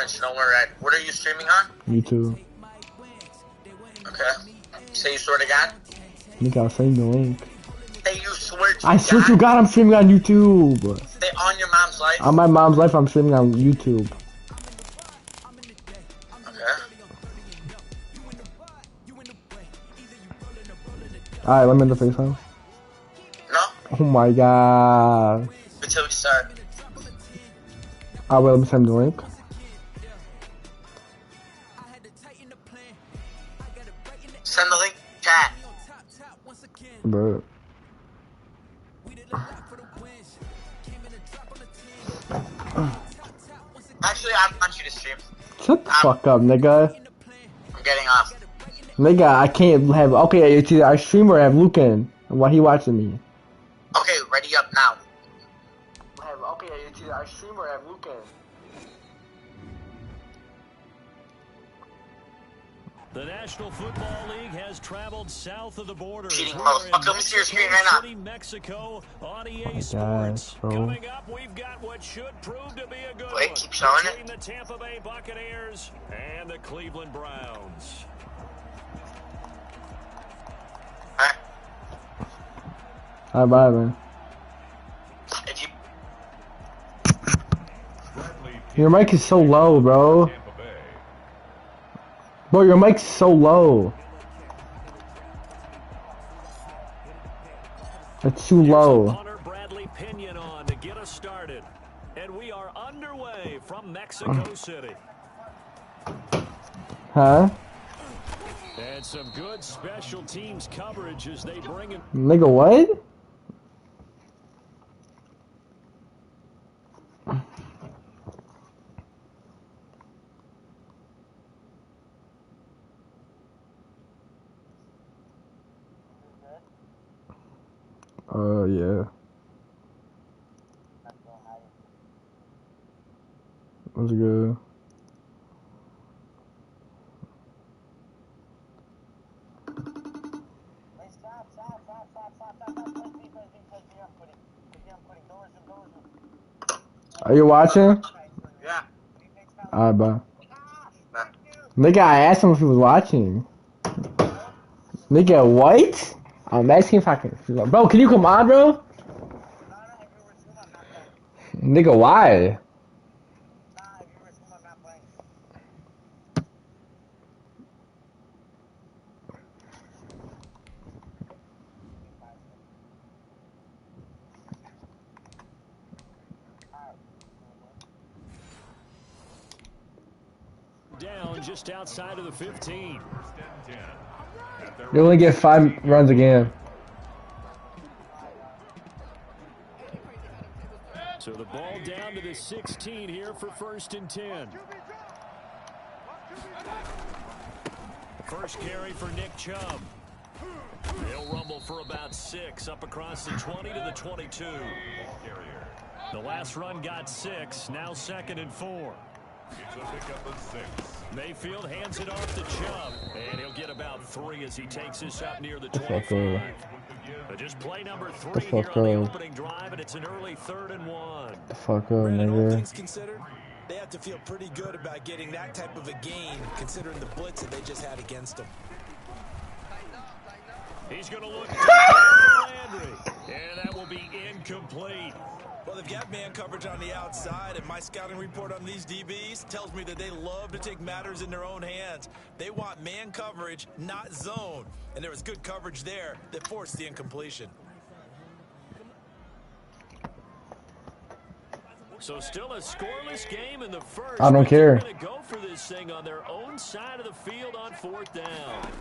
Dimensional, we're at. What are you streaming on? YouTube. Okay. Say you swear to God? Nigga, I'll send you the link. Say you swear to God? I swear to God, I'm streaming on YouTube. Stay on your mom's life? On my mom's life, I'm streaming on YouTube. Okay. Alright, let me in the FaceTime. No? Oh my God. Until we start. Alright, let me send the link. Send the link, chat. Bro. Actually, I want you to stream. Shut the fuck up, nigga. I'm getting off. Nigga, I can't have. Okay, it's either I stream or I have Lucan while he watching me. Okay, ready up now. Okay, it's either I stream or I have Lucan. The National Football League has traveled south of the border. Cheating motherfucker, let me see your screen right now. Mexico on EA Sports. Bro. Coming up, we've got what should prove to be a good Wait, one keep showing between it. the Tampa Bay Buccaneers and the Cleveland Browns. Alright. Alright, bye, man. If you Your mic is so low, bro. Bro, your mic's so low. It's too low. Hunter Bradley Pinion on to get us started. And we are underway from Mexico City. Huh? And some good special teams coverage as they bring him. Nigga, what? Yeah. That's good. Are you watching? Yeah. Alright, bye. Nigga, I asked him if he was watching. Nigga, what? I'm asking if I can. Bro, can you come on, bro? Nigga, why? Down just outside of the 15. You only get 5 runs again. So the ball down to the 16 here for 1st and 10. The first carry for Nick Chubb. They'll rumble for about 6 up across the 20 to the 22. The last run got 6, now 2nd and 4. Mayfield hands it off to Chubb, and he'll get about 3 as he takes this up near the 25. But just play number 3 here on the opening drive, and it's an early 3rd and 1. The fuck up, nigga. Things considered, they have to feel pretty good about getting that type of a gain, considering the blitz that they just had against them. He's going to look for Landry, and that will be incomplete. Well, they've got man coverage on the outside, and my scouting report on these DBs tells me that they love to take matters in their own hands. They want man coverage, not zone. And there was good coverage there that forced the incompletion. So still a scoreless game in the first. I don't care. They're going to go for this thing on their own side of the field on 4th down.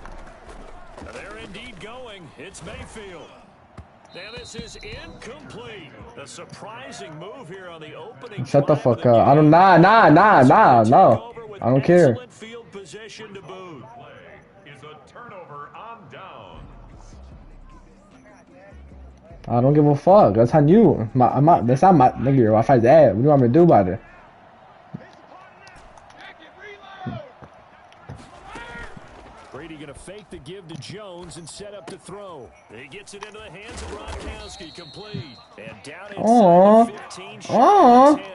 They're indeed going. It's Mayfield. Now this is incomplete. A surprising move here on the opening. Shut the fuck up. I don't. Nah. No. I don't care. Field position to boot. Is a turnover on downs. I don't give a fuck. That's on you. That's not my nigga. Your Wi-Fi's ass. What do you want me to do about it? Brady going to fake the give to Jones and set up to throw. He gets it into the hands of Gronkowski, complete. And down inside the 15, short 10.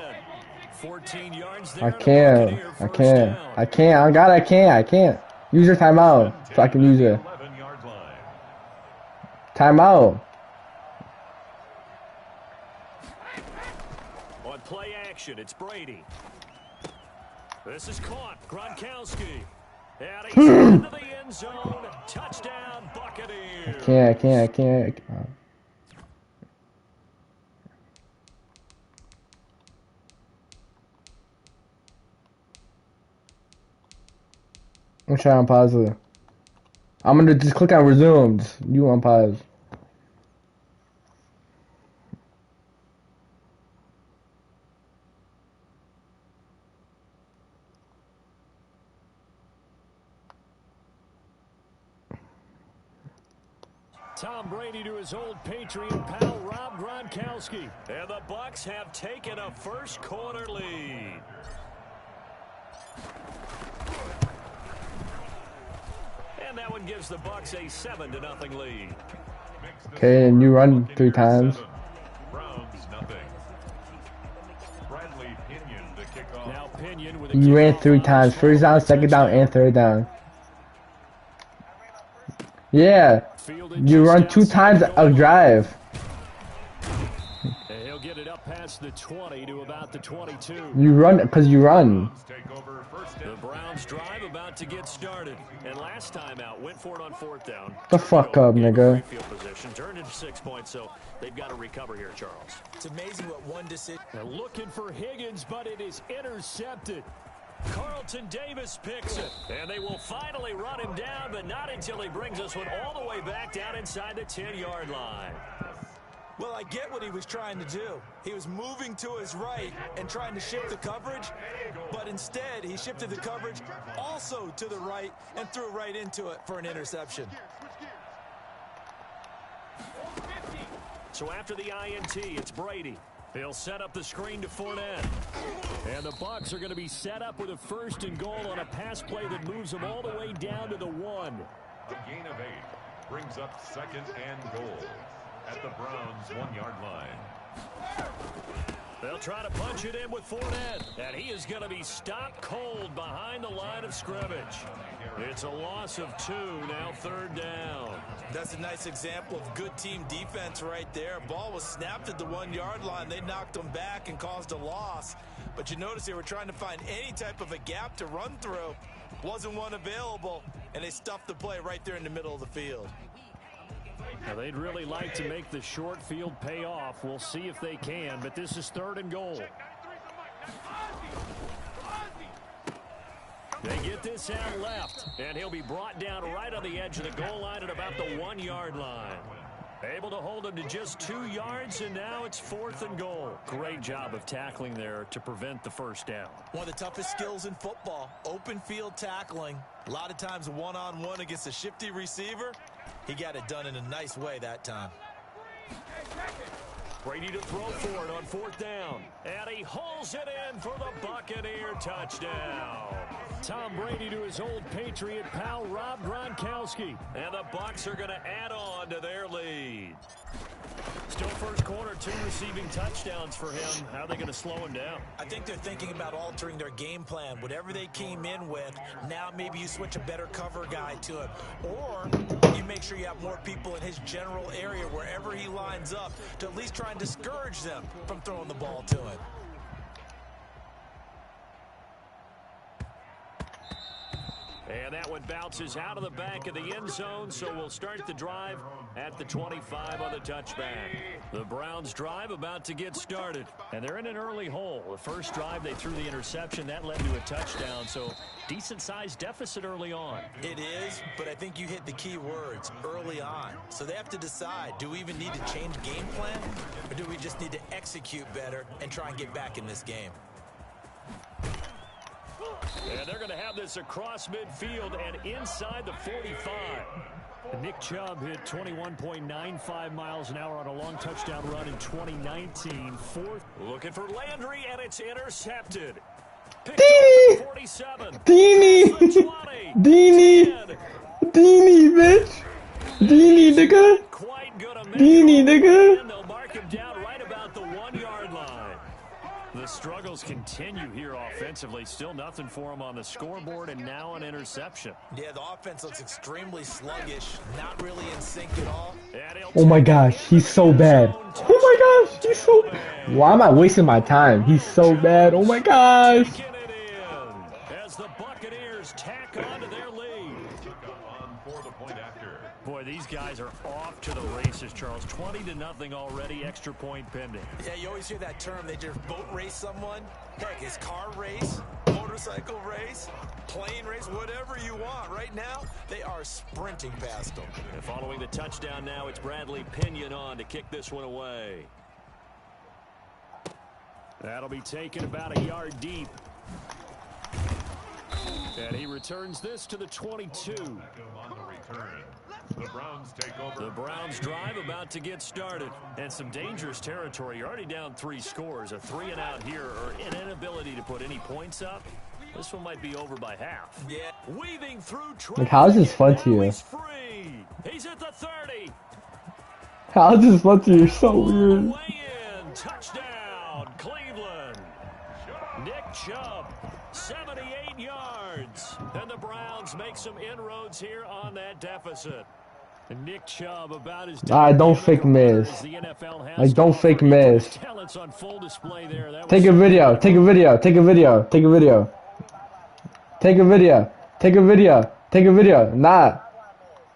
14 yards there. I can't. I can't. I can't. I can't. Use your timeout so I can use it. 11-yard line. Timeout. On play action, it's Brady. This is caught. Gronkowski. And he's into the end zone. Touchdown, Buccaneers. I can't. I'm trying to pause it. I'm gonna just click on resume. You on pause. Tom Brady to his old Patriot pal, Rob Gronkowski. And the Bucs have taken a first quarter lead. And that one gives the Bucs a 7-0 lead. Okay, and you run 3 times. Browns nothing. Bradley Pinion to kick off. Now Pinion with a You ran kickoff 3 on times. the First down, second down, and third down. Yeah. You run 2 times a drive. And he'll get it up past the 20 to about the 22. You run because you run. Take over first The down. Browns drive about to get started. And last time out, went for it on 4th down. The fuck up, Gave nigga. a field position, turned into 6 points, so they've got to recover here, Charles. It's amazing what one decision. They're looking for Higgins, but it is intercepted. Carlton Davis picks it, and they will finally run him down, but not until he brings us one all the way back down inside the 10-yard line. Well, I get what he was trying to do. He was moving to his right and trying to shift the coverage, but instead he shifted the coverage also to the right and threw right into it for an interception. So after the INT, it's Brady. He'll set up the screen to Fournette. And the Bucs are going to be set up with a 1st and goal on a pass play that moves them all the way down to the 1. A gain of 8 brings up 2nd and goal at the Browns' 1-yard line. They'll try to punch it in with Fournette, and he is going to be stopped cold behind the line of scrimmage. It's a loss of 2, now 3rd down. That's a nice example of good team defense right there. Ball was snapped at the 1-yard line. They knocked them back and caused a loss. But you notice they were trying to find any type of a gap to run through. Wasn't one available, and they stuffed the play right there in the middle of the field. Now, they'd really like to make the short field pay off. We'll see if they can, but this is 3rd and goal. They get this out left, and he'll be brought down right on the edge of the goal line at about the 1-yard line. Able to hold him to just 2 yards, and now it's 4th and goal. Great job of tackling there to prevent the 1st down. One of the toughest skills in football, open field tackling. A lot of times one-on-one against a shifty receiver. He got it done in a nice way that time. Brady to throw for it on 4th down. And he hauls it in for the Buccaneer touchdown. Tom Brady to his old Patriot pal, Rob Gronkowski. And the Bucs are going to add on to their lead. Still first quarter, 2 receiving touchdowns for him. How are they going to slow him down? I think they're thinking about altering their game plan. Whatever they came in with, now maybe you switch a better cover guy to him. Or you make sure you have more people in his general area wherever he lines up to at least try and discourage them from throwing the ball to him. And that one bounces out of the back of the end zone, so we'll start the drive at the 25 on the touchback. The Browns drive about to get started, and they're in an early hole. The first drive, they threw the interception. That led to a touchdown, so decent-sized deficit early on. It is, but I think you hit the key words, early on. So they have to decide, do we even need to change game plan, or do we just need to execute better and try and get back in this game? And they're going to have this across midfield and inside the 45. Nick Chubb hit 21.95 miles an hour on a long touchdown run in 2019. 4th. Looking for Landry, and it's intercepted. Picked up the 47. Deanie! Deanie! Deanie, bitch! Deanie, nigga! Quite good a Deanie, nigga! And they'll mark him down right about the 1-yard line. The The struggles continue here offensively. Still nothing for him on the scoreboard, and now an interception. Yeah, the offense looks extremely sluggish, not really in sync at all. Oh my gosh, he's so bad. Oh my gosh, he's so... Why am I wasting my time? He's so bad. Oh my gosh. Taking it in as the Buccaneers tack on to their lead. On for the point after. Boy, these guys are off to the races, Charles. 20-0 already, extra point pending. Yeah, you always hear that term. They just boat race someone. Heck, it's car race, motorcycle race, plane race, whatever you want. Right now, they are sprinting past them. And following the touchdown now, it's Bradley Pinion on to kick this one away. That'll be taken about a yard deep. And he returns this to the 22. On the return. The Browns take over. The Browns drive about to get started. And some dangerous territory. You're already down 3 scores. A 3-and-out here, or an inability to put any points up. This one might be over by half. Yeah. Weaving through Like, how is this fun to you? He's free. He's at the 30. How is this fun to you? You're so weird. Way in. Touchdown, Cleveland. Nick Chubb, 78 yards. And the Browns make some inroads here on that deficit. And Nick Chubb about as Don't fake miss. as the NFL has. Like, don't fake miss. Talents on full display there. That Take was a video. Take a video. Take a video. Take a video. Take a video. Take a video. Take a video. Nah.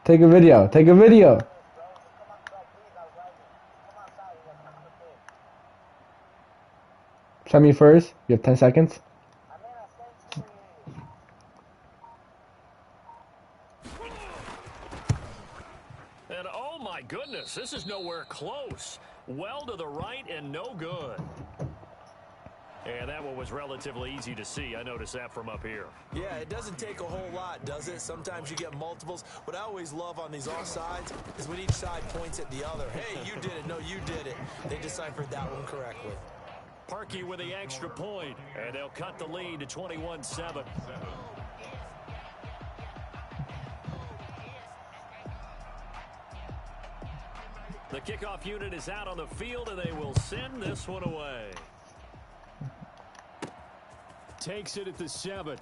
Take a video. Take a video. Send me first. You have 10 seconds. And oh my goodness, this is nowhere close. Well to the right and no good. And that one was relatively easy to see. I noticed that from up here. Yeah, it doesn't take a whole lot, does it? Sometimes you get multiples. What I always love on these offsides is when each side points at the other. Hey, you did it. No, you did it. They deciphered that one correctly. Parkey with the extra point, and they'll cut the lead to 21-7. The kickoff unit is out on the field, and they will send this one away. Takes it at the 7.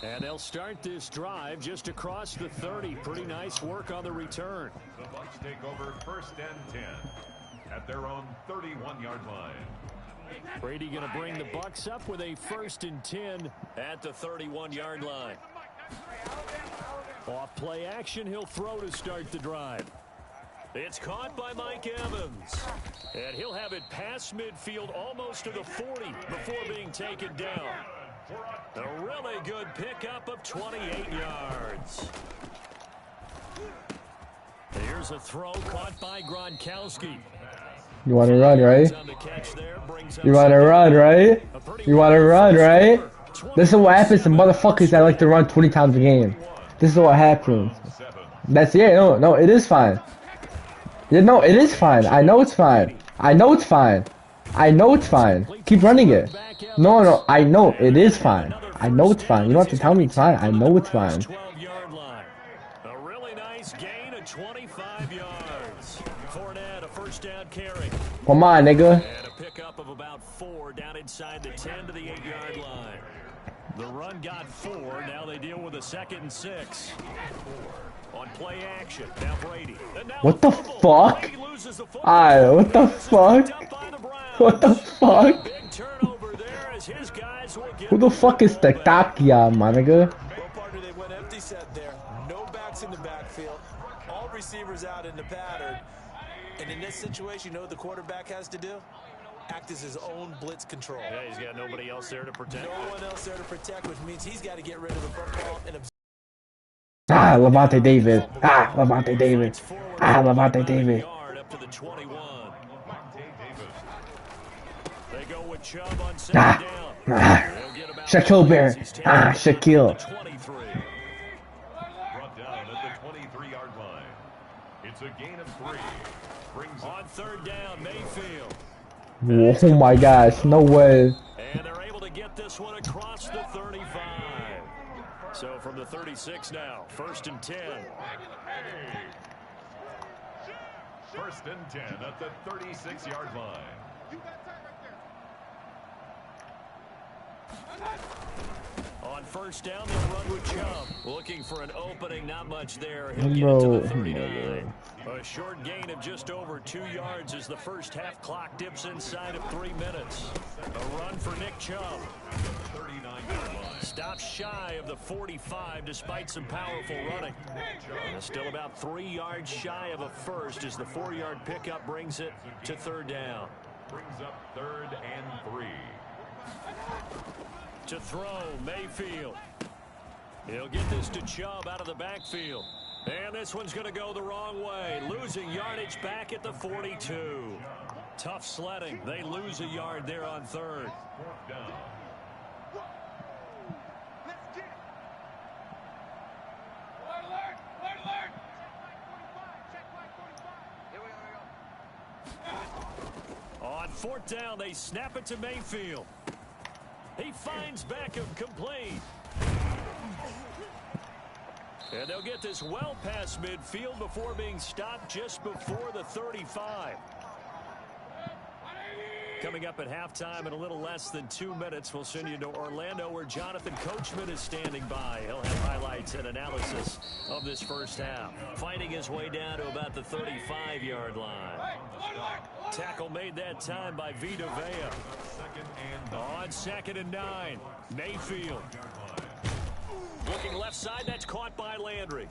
And they'll start this drive just across the 30. Pretty nice work on the return. The Bucs take over 1st and 10 at their own 31-yard line. Brady going to bring the Bucs up with a 1st and 10 at the 31-yard line. Off play action, he'll throw to start the drive. It's caught by Mike Evans. And he'll have it past midfield almost to the 40 before being taken down. A really good pickup of 28 yards. Here's a throw caught by Gronkowski. You want to run, right? You want to run, right? You want to run, right? This is what happens to motherfuckers that like to run 20 times a game. This is what happens. That's it. No, it is fine. Yeah, no, it is fine. I know it's fine. I know it's fine. I know it's fine. Keep running it. No, I know it is fine. I know it's fine. You don't have to tell me it's fine. I know it's fine. 12-yard line. A really nice gain of 25 yards. Fournette, a 1st down carry. Come on, nigga. And a pickup of about 4 down inside the 10 to the 8-yard line. The run got 4. Now they deal with a 2nd and 6. On play action. Now Brady. What the fuck? What the fuck? What the fuck? Big turnover there as his guys will get. Who the fuck is Tactakia, my nigga? Well, partner, they went empty set there. No backs in the backfield. All receivers out in the pattern. And in this situation, you know what the quarterback has to do? Act as his own blitz control. Yeah, he's got nobody else there to protect. No one else there to protect, which means he's got to get rid of the football and Lavonte David. Lavonte David. Lavonte David. Up to the 21. They go with Chubb on 2nd down. Shaquille Bear. Shaquille. 23. Brought down at the 23-yard line. It's a gain of 3. Brings On 3rd down, Mayfield. Oh my gosh, no way. And they're able to get this one across the 35. So from the 36 now, 1st and 10. 1st and 10 at the 36-yard line. On first down, they'll run with Chubb. Looking for an opening, not much there. He'll get it to the 39. A short gain of just over 2 yards as the first half clock dips inside of 3 minutes. A run for Nick Chubb. Stops shy of the 45 despite some powerful running. And still about 3 yards shy of a first as the 4-yard pickup brings it to third down. Brings up 3rd and 3. To throw, Mayfield. He'll get this to Chubb out of the backfield. And this one's going to go the wrong way. Losing yardage back at the 42. Tough sledding. They lose a yard there on third. 4th down. On 4th down, they snap it to Mayfield. He finds Beckham complete. And they'll get this well past midfield before being stopped just before the 35. Coming up at halftime in a little less than 2 minutes, we'll send you to Orlando where Jonathan Coachman is standing by. He'll have highlights and analysis of this first half. Fighting his way down to about the 35-yard line. Tackle made that time by Vita Vea. On 2nd and 9, Mayfield. Looking left side, that's caught by Landry.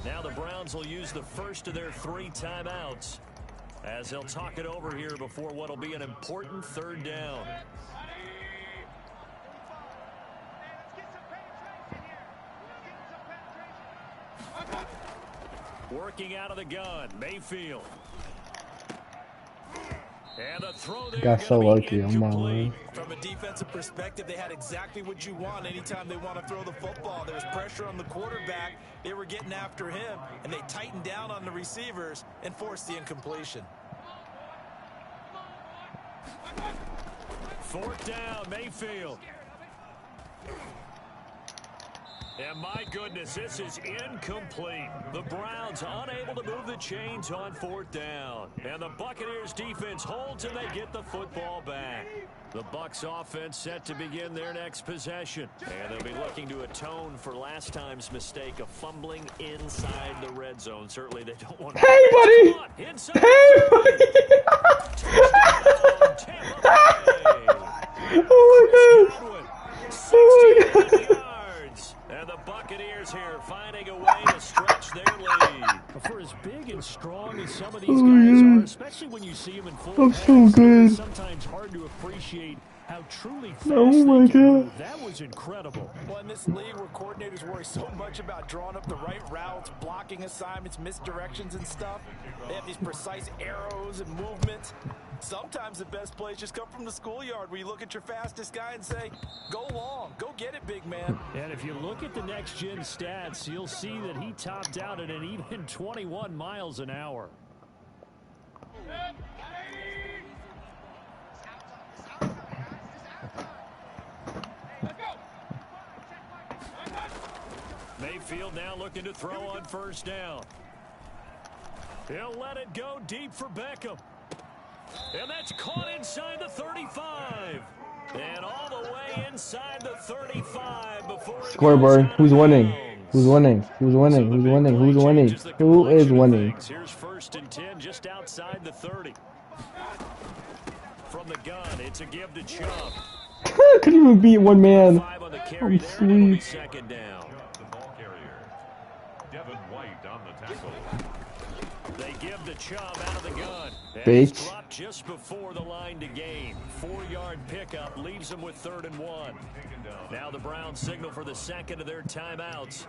Now the Browns will use the first of their 3 timeouts as they'll talk it over here before what will be an important third down. Working out of the gun, Mayfield. And the throw there Got so lucky on my line. From a defensive perspective, they had exactly what you want anytime they want to throw the football. There was pressure on the quarterback. They were getting after him, and they tightened down on the receivers and forced the incompletion. 4th down, Mayfield. And my goodness, this is incomplete. The Browns unable to move the chains on 4th down. And the Buccaneers defense holds and they get the football back. The Bucs offense set to begin their next possession. And they'll be looking to atone for last time's mistake of fumbling inside the red zone. Certainly they don't want to... Hey, buddy! Hey, buddy! Oh, my God! Oh, my God! And the Buccaneers here finding a way to stretch their lead. For as big and strong as some of these guys are, especially when you see them in full pads, it's sometimes hard to appreciate how truly fast they can move. That was incredible. Well, in this league where coordinators worry so much about drawing up the right routes, blocking assignments, misdirections and stuff, they have these precise arrows and movements. Sometimes the best plays just come from the schoolyard where you look at your fastest guy and say, go long, go get it, big man. And if you look at the next-gen stats, you'll see that he topped out at an even 21 miles an hour. Mayfield now looking to throw on 1st down. He'll let it go deep for Beckham. And that's caught inside the 35. And all the way inside the 35 before it Scoreboard. Who's winning? Who's winning? Who's winning? Who's winning? Who's winning? Who is winning? Here's 1st and 10 just outside the 30. From the gun, it's a give to Chubb. Couldn't even beat one man. I'm sweet. 2nd down. The ball carrier. Devin White on the tackle. They give the Chubb out of the gun. Bitch. Dropped just before the line to gain. 4-yard pickup leaves them with 3rd and 1. Now the Browns signal for the 2nd of their timeouts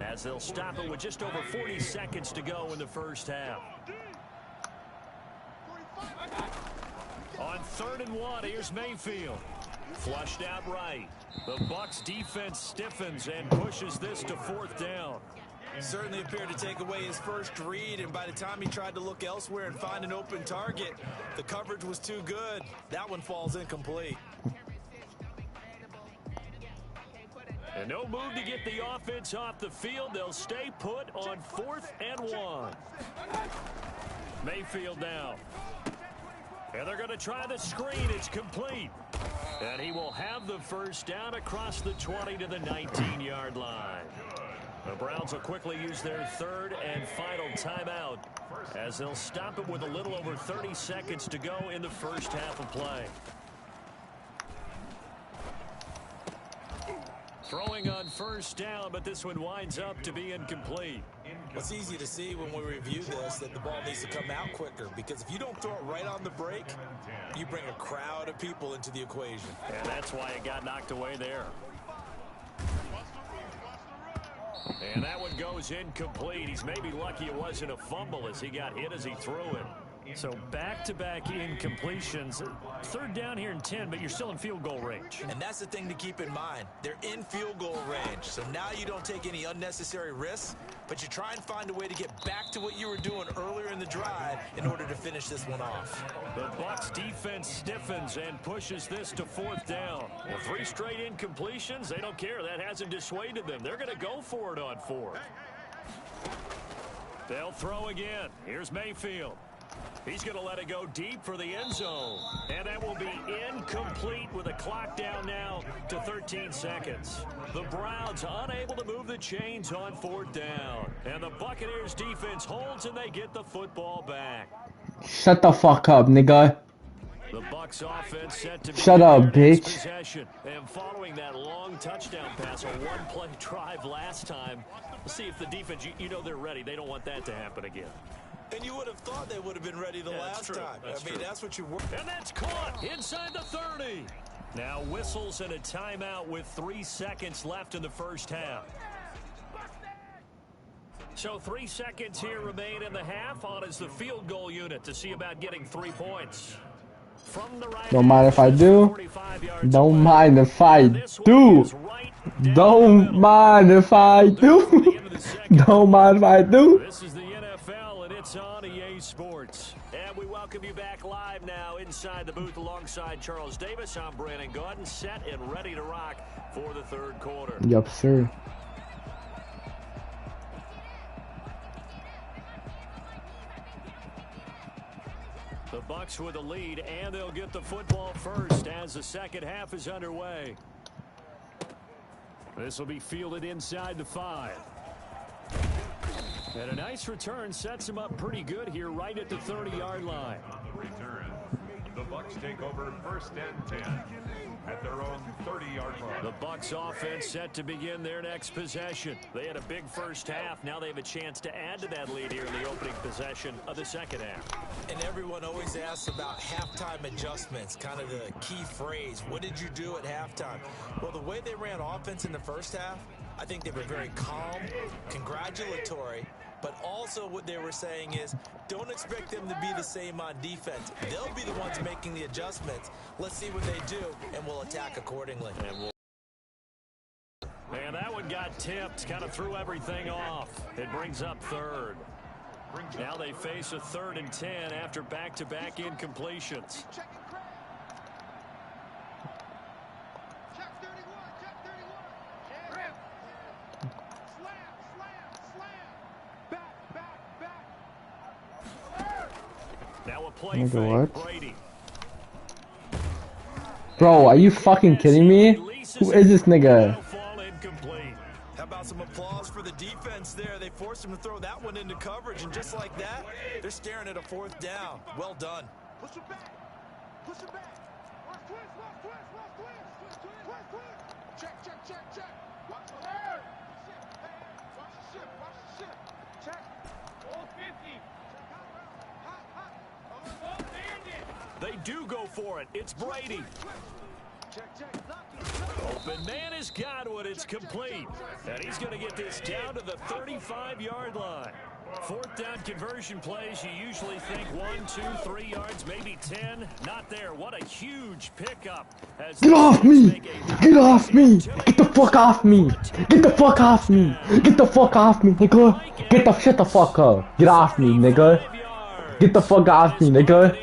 as they'll stop it with just over 40 seconds to go in the first half. On 3rd and 1, here's Mayfield. Flushed out right. The Bucs defense stiffens and pushes this to 4th down. Certainly appeared to take away his first read, and by the time he tried to look elsewhere and find an open target, the coverage was too good. That one falls incomplete. And no move to get the offense off the field. They'll stay put on 4th and 1. Mayfield now. And they're going to try the screen. It's complete. And he will have the first down across the 20 to the 19-yard line. The Browns will quickly use their third and final timeout as they'll stop it with a little over 30 seconds to go in the first half of play. Throwing on first down, but this one winds up to be incomplete. It's easy to see when we review this that the ball needs to come out quicker, because if you don't throw it right on the break, you bring a crowd of people into the equation. And that's why it got knocked away there. And that one goes incomplete. He's maybe lucky it wasn't a fumble as he got hit as he threw it. So back-to-back incompletions. Third down here in 10, but you're still in field goal range. And that's the thing to keep in mind. They're in field goal range. So now you don't take any unnecessary risks, but you try and find a way to get back to what you were doing earlier in the drive in order to finish this one off. The Bucs defense stiffens and pushes this to fourth down. Well, 3 straight incompletions, they don't care. That hasn't dissuaded them. They're going to go for it on fourth. They'll throw again. Here's Mayfield. He's going to let it go deep for the end zone. And that will be incomplete with a clock down now to 13 seconds. The Browns unable to move the chains on fourth down. And the Buccaneers defense holds and they get the football back. Shut the fuck up, nigga. The Bucs offense set to Shut up, bitch. Possession. And following that long touchdown pass, a one-play drive last time, let's see if the defense, you know they're ready. They don't want that to happen again. And you would have thought they would have been ready the last time. I mean, that's what you were. And that's caught inside the 30. Now whistles and a timeout with 3 seconds left in the first half. So 3 seconds here remain in the half. On is the field goal unit to see about getting 3 points. From the right. Don't mind if I do. Don't mind if I do. Don't mind if I do. Don't mind if I do. This is the NFL, and it's on EA Sports. And we welcome you back live now inside the booth alongside Charles Davis. I'm Brandon Gaudin, set and ready to rock for the third quarter. Yup, sir. The Bucs with the lead, and they'll get the football first as the second half is underway. This will be fielded inside the 5. And a nice return sets him up pretty good here right at the 30-yard line. Return. The Bucs take over first and 10 at their own 30-yard line. The Bucs offense set to begin their next possession. They had a big first half. Now they have a chance to add to that lead here in the opening possession of the second half. And everyone always asks about halftime adjustments, kind of the key phrase. What did you do at halftime? Well, the way they ran offense in the first half, I think they were very calm, congratulatory, but also what they were saying is don't expect them to be the same on defense. They'll be the ones making the adjustments. Let's see what they do, and we'll attack accordingly. And that one got tipped, kind of threw everything off. It brings up third. Now they face a 3rd and 10 after back-to-back incompletions. Now a play fake, Brady. Bro, are you fucking kidding me? Who is this nigga? How about some applause for the defense there? They forced him to throw that one into coverage, and just like that, they're staring at a 4th down. Well done. Push it back. Push it back. Watch twist. Check. Watch the hair. Watch the ship. Check. All 50. Hot. They do go for it. It's Brady. Check. Open man has got it. It's complete. And he's going to get this down to the 35-yard line. 4th down conversion plays, you usually think 1, 2, 3 yards, maybe 10. Not there. What a huge pickup. Get off me! Get off me! Get the fuck off me! Get the fuck off me! Get the fuck off me, nigga! Shut the fuck up! Get off me, nigga! Get the fuck off me, nigga!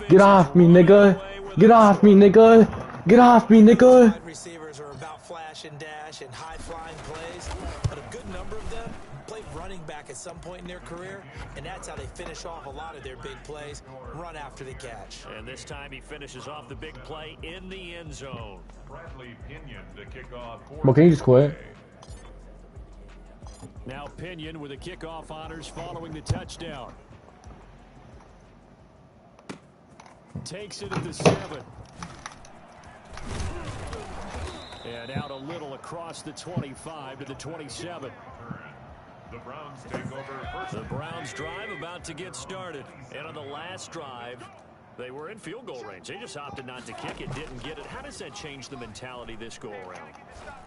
Get off me, nigga! Get off me, nigga! Get off me, nigga! Wide receivers are about flash and dash and high-flying plays, but a good number of them played running back at some point in their career, and that's how they finish off a lot of their big plays, run after the catch. And this time he finishes off the big play in the end zone. Bradley Pinion to kick off. Well, can you just quit? Now Pinion with the kickoff honors following the touchdown. Takes it at the 7. And out a little across the 25 to the 27. The Browns take over first. The Browns drive about to get started. And on the last drive, they were in field goal range. They just opted not to kick it, didn't get it. How does that change the mentality this go around?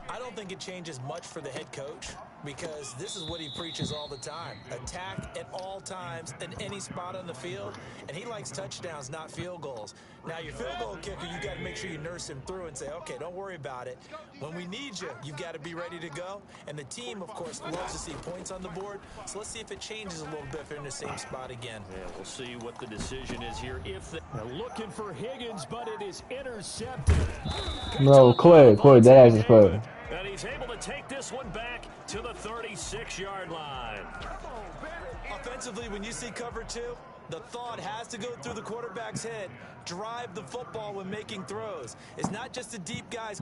I don't think it changes much for the head coach because this is what he preaches all the time. Attack at all times in any spot on the field, and he likes touchdowns, not field goals. Now, your field goal kicker, you got to make sure you nurse him through and say, okay, don't worry about it. When we need you, you've got to be ready to go. And the team, of course, loves to see points on the board. So let's see if it changes a little bit if they're in the same spot again. Yeah, we'll see what the decision is here. If they're looking for Higgins, but it is intercepted. No, quit, that ass is quit. And he's able to take this one back to the 36-yard line. Offensively, when you see cover 2, the thought has to go through the quarterback's head. Drive the football when making throws. It's not just the deep guys.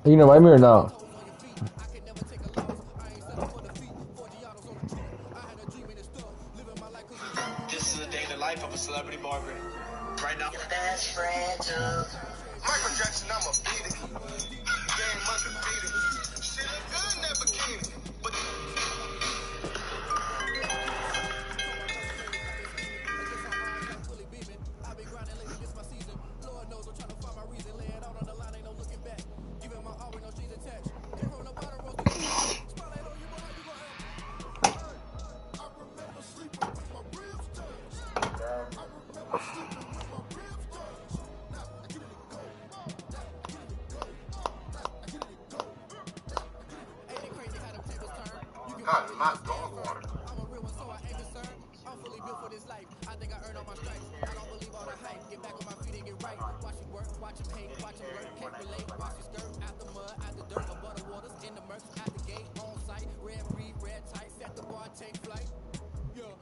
You know, invite me or no? This is the day in the life of a celebrity barber. Right now. Your best friend too. Michael Jackson, I'm a beat it. Game undefeated. She look good in that bikini. But God, not dog water.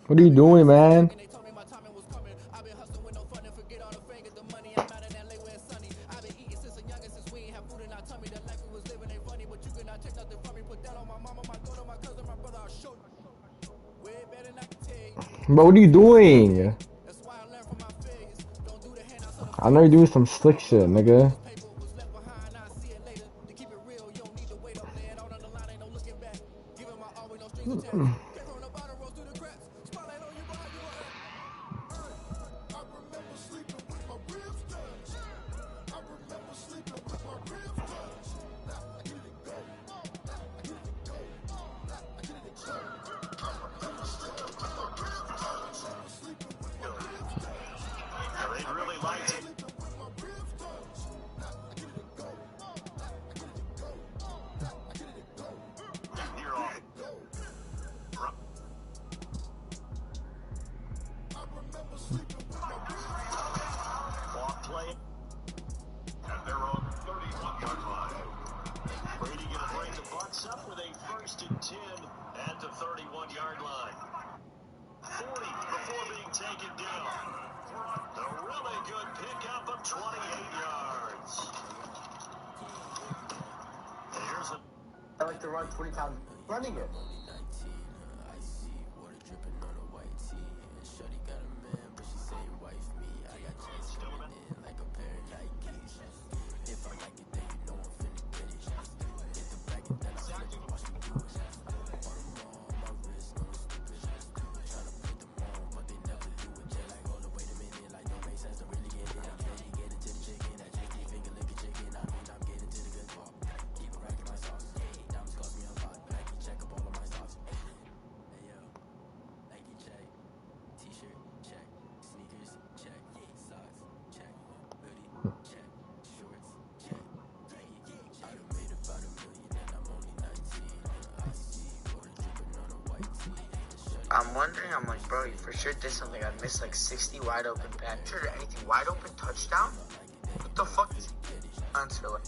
What are you doing, man? But what are you doing? I know you're doing some slick shit, nigga. I like to run 20 times running it. I'm wondering, I'm like, bro, you for sure did something. I missed like 60 wide open passes or anything. Wide open touchdown? What the fuck is answer like?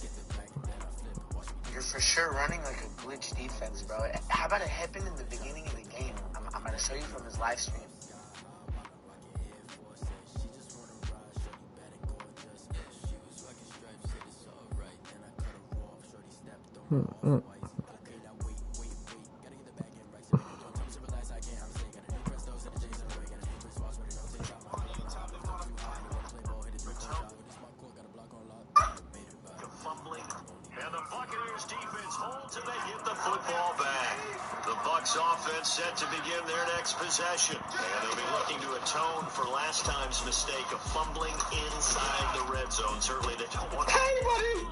You're for sure running like a glitch defense, bro. How about it happened in the beginning of the game? I'm gonna show you from his live stream. Offense set to begin their next possession. And they'll be looking to atone for last time's mistake of fumbling inside the red zone. Certainly they don't want to... Hey, buddy!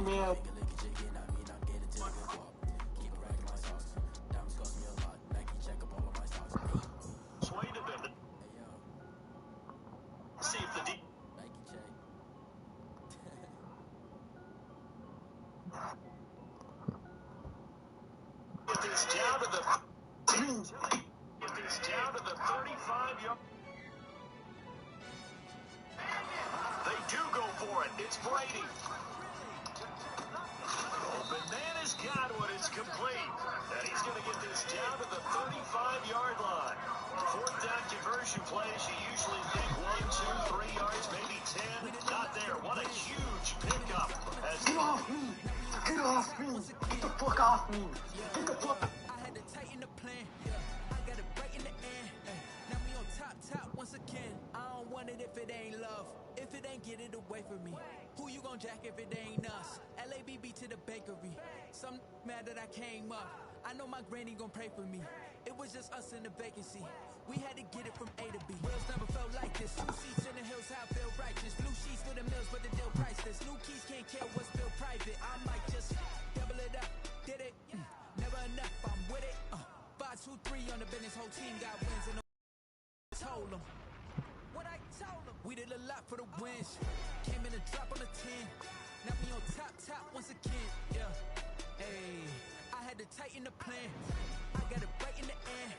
Man. See if the deep... Get this down to the... Get this down to the 35-yard... They do go for it. It's Brady. Open man has got one. It's complete. And he's going to get this down to the 35-yard line. Fourth down conversion plays, you usually think 1, 2, 3 yards, maybe 10. Not there. What a huge pickup. Get off me! Get off me! Get the fuck off me! Get the fuck... I had to tighten the plan. I got it right in the end. Now we on top once again. I don't want it if it ain't love. If it ain't, get it away from me. Who you gon' jack if it ain't us? LABB to the bakery. Some mad that I came up. I know my granny gon' pray for me. It was just us in the vacancy. We had to get it from A to B. Wheels never felt like this. New seats in the hills, how I feel righteous. Blue sheets for the mills, but the deal priceless. New keys can't care what's still private. I might just double it up. Did it? Never enough. I'm with it. 5, 2, 3 on the business. Whole team got wins and the told them. What I told them. We did a lot for the wins. Came in a drop on the 10. Now we on top once again. Yeah. Hey. I had to tighten the plan. I got it right in the end.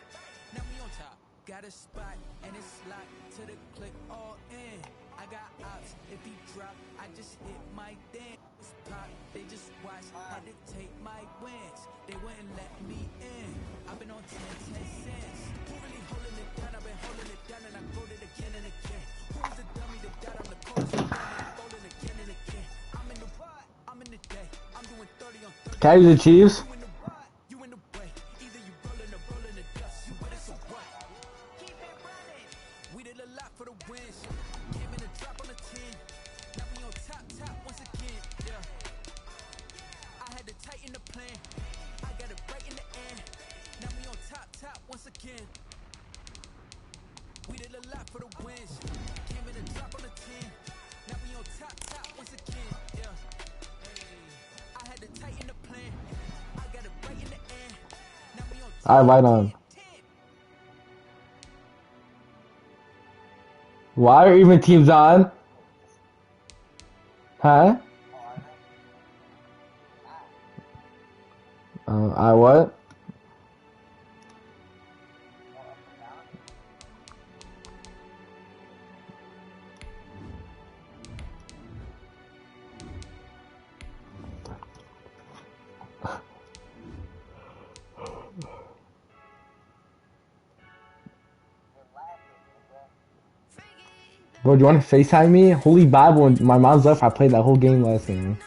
Now we on top. Got a spot and it's locked to the click all in. I got ops. If he drop, I just hit my dance. Pop, they just watch. Had to take my wins. They wouldn't let me in. I've been on 10 cents. Who really holding it down? I've been holding it down and I wrote it again and again. Who was the dummy that got on the course? Folding again and again. I'm in the what? I'm in the day. I'm doing 30 on 30. Can I use the Chiefs? We did a lot for the wins. Came in a drop on the 10. Now we on top once again. Yeah. Hey. I had to tighten the plan. I got it right in the end. Now we on top. Alright, right on. Why are even teams on? Huh? I what? Bro, do you want to FaceTime me? Holy Bible, when my mom's left, I played that whole game last game.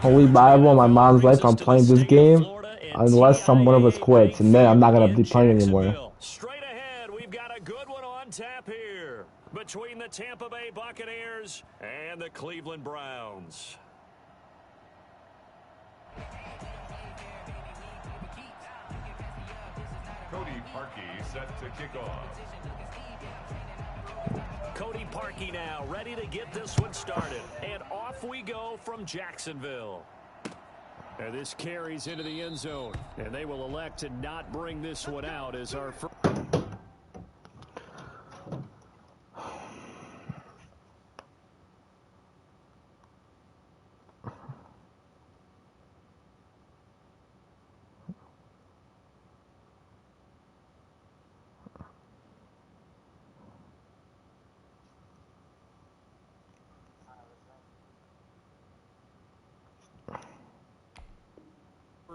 Holy Bible, my mom's life, I'm playing this game unless one of us quits, and then I'm not going to be playing anymore. Straight ahead, we've got a good one on tap here between the Tampa Bay Buccaneers and the Cleveland Browns. Cody Parkey set to kick off. Cody Parkey now ready to get this one started. And off we go from Jacksonville. And this carries into the end zone. And they will elect to not bring this one out as our first.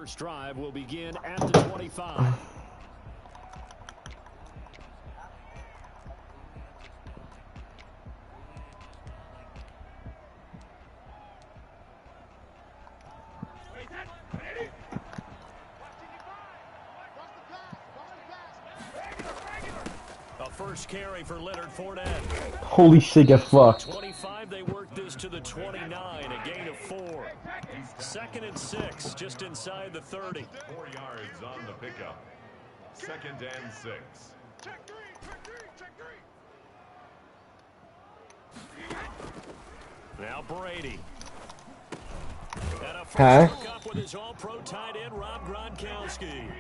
First drive will begin at the 25. A first carry for Leonard Fournette. Holy shit, get fucked. 25, they work this to the 29, a gain of 4. 2nd and 6, just inside the 30. 4 yards on the pickup. 2nd and 6. Check three, check three, check three. Now Brady. And a Huh? first look up with his all-pro tight end, Rob Gronkowski.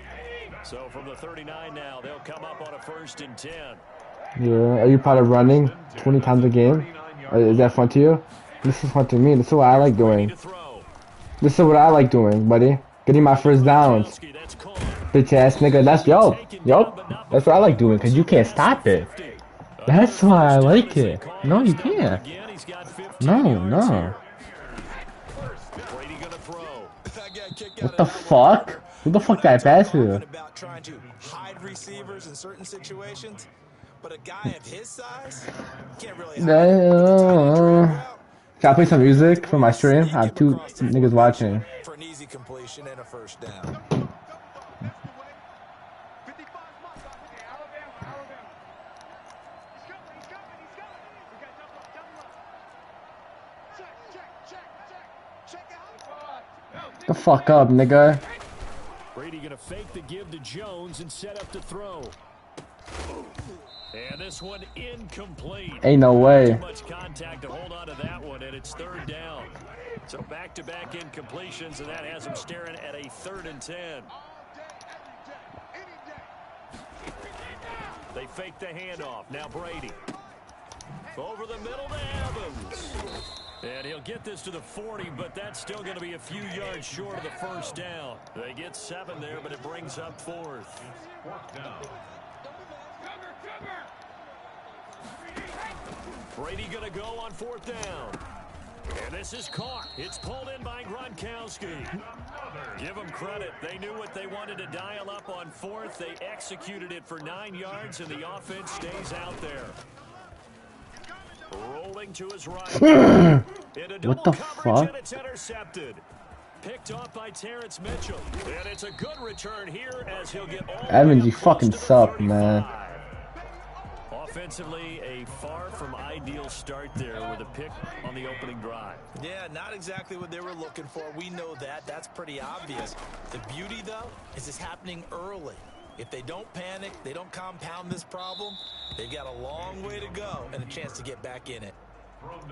So from the 39 now, they'll come up on a 1st and 10. Yeah, are you proud of running 20 times a game? Is that fun to you? This is fun to me. This is what I like Brady doing. to throw. This is what I like doing, buddy. Getting my first downs. Gronkowski, that's caught. Bitch ass nigga, that's yo. That's what I like doing, cause you can't stop it. That's why I like it. No, you can't. Again, he's got 15 No, yards no. here. Brady gonna throw. What the fuck? Who the fuck that pass to? About trying to hide receivers in certain situations, but a guy of his size can't really hide. Can I play some music for my stream? I have 2 niggas watching. For an easy completion and a first down. 55 mark. Alabama. He's coming. We got double up. Check it out. The fuck up, nigga. Brady gonna fake the give to Jones and set up to throw. And this one incomplete. Ain't no way. Too much contact to hold on to that one, and it's 3rd down. So back-to-back incompletions, and that has him staring at a 3rd and 10. They fake the handoff. Now Brady. Over the middle to Evans. And he'll get this to the 40, but that's still going to be a few yards short of the first down. They get 7 there, but it brings up 4th. 4th down. Brady going to go on 4th down. And this is caught. It's pulled in by Gronkowski. Give them credit. They knew what they wanted to dial up on 4th. They executed it for 9 yards, and the offense stays out there. Rolling to his right. What the fuck? And it's intercepted. Picked off by Terrence Mitchell. And it's a good return here as he'll get all Evans, the you way fucking close to the suck, 35. man. Offensively, a far from ideal start there with a pick on the opening drive. Yeah, not exactly what they were looking for. We know that. That's pretty obvious. The beauty, though, is it's happening early. If they don't panic, they don't compound this problem, they've got a long way to go and a chance to get back in it.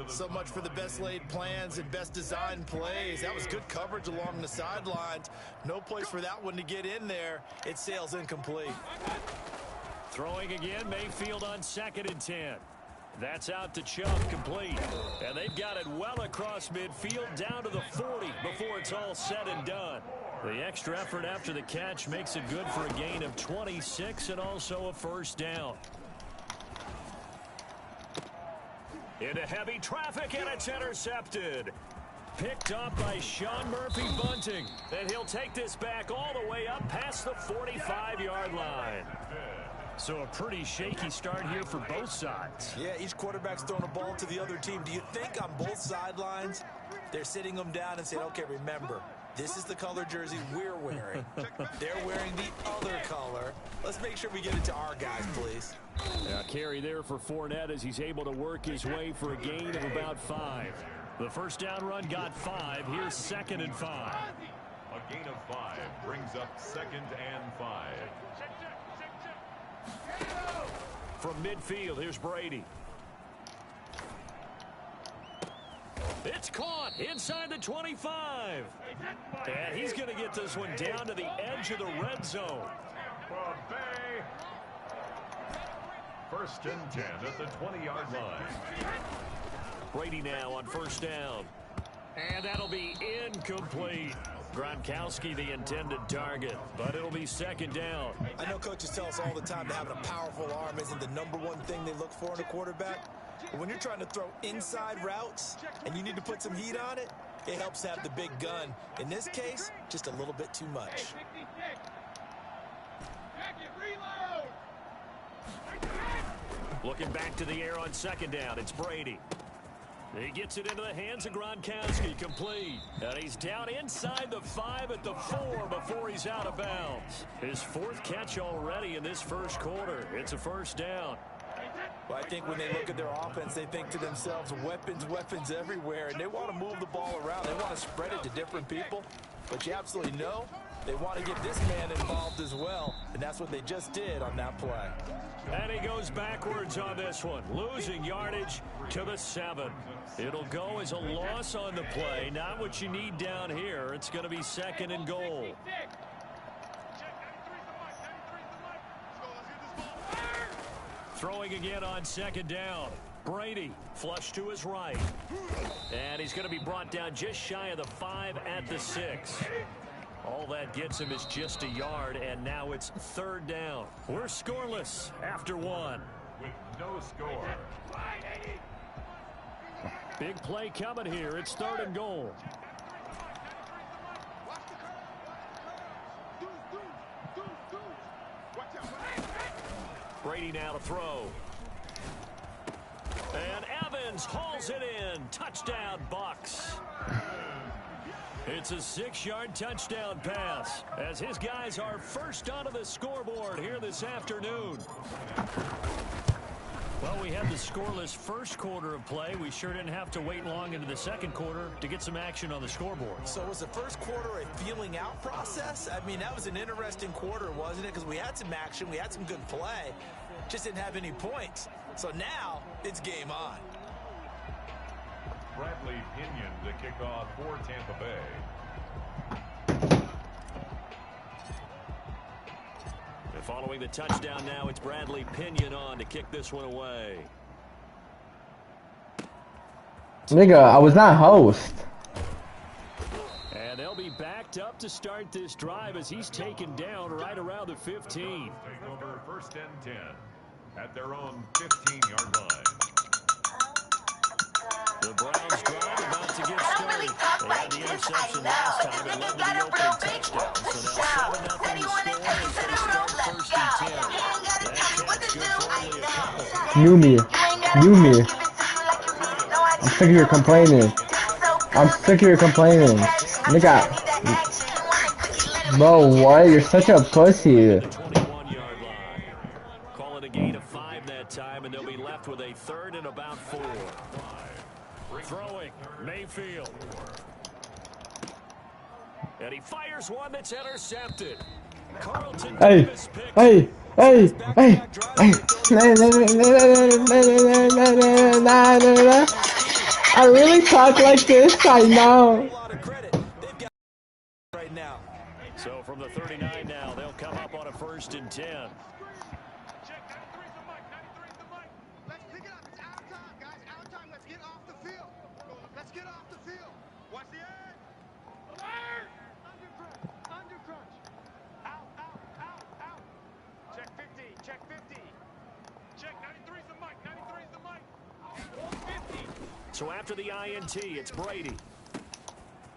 So much for the best laid plans and best designed plays. That was good coverage along the sidelines. No place for that one to get in there. It sails incomplete. Throwing again, Mayfield on 2nd and 10. That's out to Chubb, complete. And they've got it well across midfield down to the 40 before it's all said and done. The extra effort after the catch makes it good for a gain of 26 and also a first down. Into heavy traffic, and it's intercepted. Picked up by Sean Murphy-Bunting. And he'll take this back all the way up past the 45-yard line. So a pretty shaky start here for both sides. Yeah, each quarterback's throwing a ball to the other team. Do you think on both sidelines they're sitting them down and saying, okay, remember, this is the color jersey we're wearing. They're wearing the other color. Let's make sure we get it to our guys, please. Now carry there for Fournette as he's able to work his way for a gain of about 5. The first down run got 5. Here's 2nd and 5. A gain of 5 brings up 2nd and 5. From midfield, here's Brady. It's caught inside the 25. And he's going to get this one down to the edge of the red zone. Bay. 1st and 10 at the 20-yard line. Brady now on first down. And that'll be incomplete. Gronkowski the intended target, but it'll be 2nd down. I know coaches tell us all the time that having a powerful arm isn't the #1 thing they look for in a quarterback. But when you're trying to throw inside routes and you need to put some heat on it, It helps have the big gun. In this case, just a little bit too much. Looking back to the air on second down, it's Brady. He gets it into the hands of Gronkowski, complete. And he's down inside the 5 at the 4 before he's out of bounds. His 4th catch already in this first quarter. It's a first down. Well, I think when they look at their offense, they think to themselves, weapons, weapons everywhere. And they want to move the ball around. They want to spread it to different people. But you absolutely know they want to get this man involved as well. And that's what they just did on that play. And he goes backwards on this one, losing yardage to the 7. It'll go as a loss on the play. Not what you need down here. It's going to be 2nd and goal. Throwing again on 2nd down. Brady flush to his right. And he's going to be brought down just shy of the 5 at the 6. All that gets him is just a yard, and now it's 3rd down. We're scoreless after 1. With no score. Big play coming here. It's 3rd and goal. Brady now to throw. And Evans hauls it in. Touchdown, Bucks. It's a 6-yard touchdown pass as his guys are first onto the scoreboard here this afternoon. Well, we had the scoreless first quarter of play. We sure didn't have to wait long into the second quarter to get some action on the scoreboard. So was the first quarter a feeling out process? I mean, that was an interesting quarter, wasn't it? Because we had some action, we had some good play, just didn't have any points. So now it's game on. Bradley Pinion to kick off for Tampa Bay. And following the touchdown now, it's Bradley Pinion on to kick this one away. Nigga, I was not host. And they'll be backed up to start this drive as he's taken down right around the 15. Take over 1st and 10 at their own 15-yard line. The Browns drive about to get started. They had the interception last time. It led to the opening touchdown. So now 7-0 score as they start 1st and 10. That catch good for only a couple. New me. I'm sick of your complaining. Nigga. Bro, what? You're such a pussy. 21-yard line. Call it a gain of 5 that time, and they'll be left with a 3rd and about 4. Throwing, Mayfield. And he fires one that's intercepted. Carlton Davis picks Hey. I really talk like this, I know. Right now. So from the 39 now, they'll come up on a 1st and 10. Let's pick it up. It's our time, guys. Our time. Let's get off the field. Let's get off the field. Watch the edge. Alert! Under crunch. Out. Check 50. Check 50. Check 93's the mic. 93's the mic. 50. So after the INT, it's Brady.